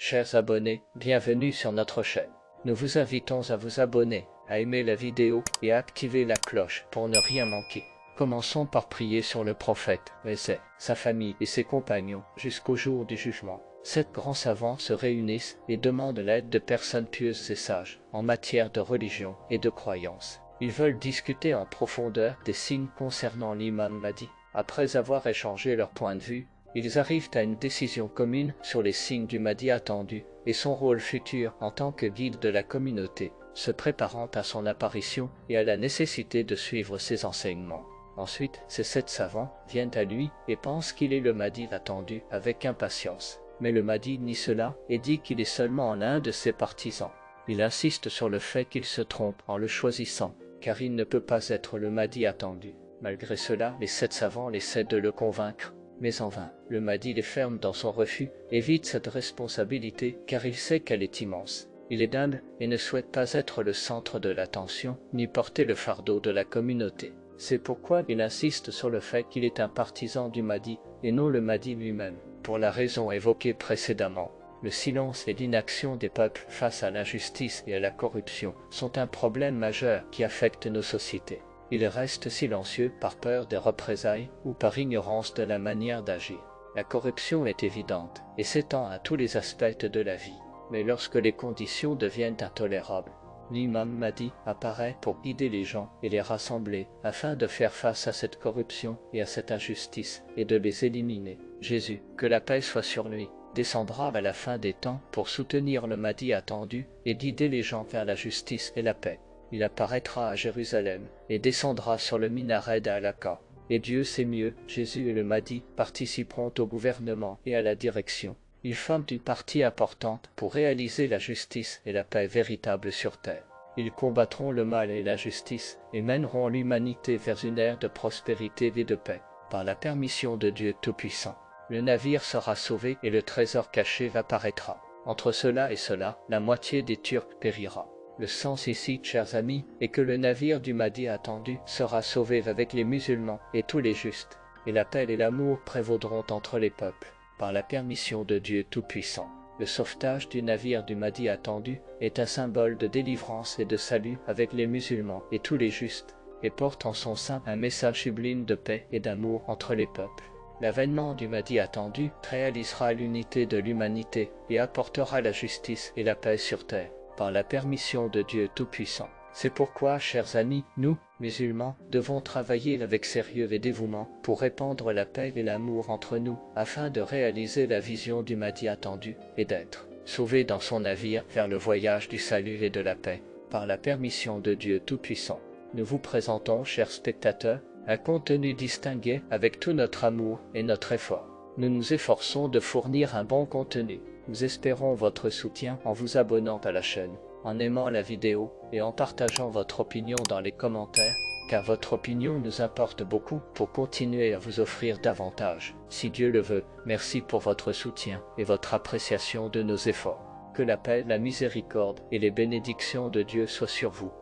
Chers abonnés, bienvenue sur notre chaîne. Nous vous invitons à vous abonner, à aimer la vidéo et à activer la cloche pour ne rien manquer. Commençons par prier sur le prophète, Moïse, sa famille et ses compagnons jusqu'au jour du jugement. 7 grands savants se réunissent et demandent l'aide de personnes pieuses et sages en matière de religion et de croyance. Ils veulent discuter en profondeur des signes concernant l'imam Mahdi. Après avoir échangé leur point de vue, ils arrivent à une décision commune sur les signes du Mahdi attendu et son rôle futur en tant que guide de la communauté, se préparant à son apparition et à la nécessité de suivre ses enseignements. Ensuite, ces 7 savants viennent à lui et pensent qu'il est le Mahdi attendu avec impatience. Mais le Mahdi nie cela et dit qu'il est seulement l'un de ses partisans. Il insiste sur le fait qu'il se trompe en le choisissant, car il ne peut pas être le Mahdi attendu. Malgré cela, les 7 savants essaient de le convaincre, mais en vain. Le Mahdi les ferme dans son refus, évite cette responsabilité car il sait qu'elle est immense. Il est humble et ne souhaite pas être le centre de l'attention, ni porter le fardeau de la communauté. C'est pourquoi il insiste sur le fait qu'il est un partisan du Mahdi et non le Mahdi lui-même, pour la raison évoquée précédemment. Le silence et l'inaction des peuples face à l'injustice et à la corruption sont un problème majeur qui affecte nos sociétés. Ils restent silencieux par peur des représailles ou par ignorance de la manière d'agir. La corruption est évidente et s'étend à tous les aspects de la vie. Mais lorsque les conditions deviennent intolérables, l'imam Mahdi apparaît pour guider les gens et les rassembler afin de faire face à cette corruption et à cette injustice et de les éliminer. Jésus, que la paix soit sur lui, descendra à la fin des temps pour soutenir le Mahdi attendu et guider les gens vers la justice et la paix. Il apparaîtra à Jérusalem et descendra sur le minaret d'Al-Aqsa. Et Dieu sait mieux, Jésus et le Mahdi participeront au gouvernement et à la direction. Ils forment une partie importante pour réaliser la justice et la paix véritable sur terre. Ils combattront le mal et l'injustice et mèneront l'humanité vers une ère de prospérité et de paix, par la permission de Dieu Tout-Puissant. Le navire sera sauvé et le trésor caché apparaîtra. Entre cela et cela, la moitié des Turcs périra. Le sens ici, chers amis, est que le navire du Mahdi attendu sera sauvé avec les musulmans et tous les justes, et la paix et l'amour prévaudront entre les peuples, par la permission de Dieu Tout-Puissant. Le sauvetage du navire du Mahdi attendu est un symbole de délivrance et de salut avec les musulmans et tous les justes, et porte en son sein un message sublime de paix et d'amour entre les peuples. L'avènement du Mahdi attendu réalisera l'unité de l'humanité et apportera la justice et la paix sur terre, par la permission de Dieu Tout-Puissant. C'est pourquoi, chers amis, nous, musulmans, devons travailler avec sérieux et dévouement pour répandre la paix et l'amour entre nous, afin de réaliser la vision du Mahdi attendu et d'être sauvés dans son navire vers le voyage du salut et de la paix, par la permission de Dieu Tout-Puissant. Nous vous présentons, chers spectateurs, un contenu distingué avec tout notre amour et notre effort. Nous nous efforçons de fournir un bon contenu. Nous espérons votre soutien en vous abonnant à la chaîne, en aimant la vidéo et en partageant votre opinion dans les commentaires, car votre opinion nous importe beaucoup pour continuer à vous offrir davantage. Si Dieu le veut, merci pour votre soutien et votre appréciation de nos efforts. Que la paix, la miséricorde et les bénédictions de Dieu soient sur vous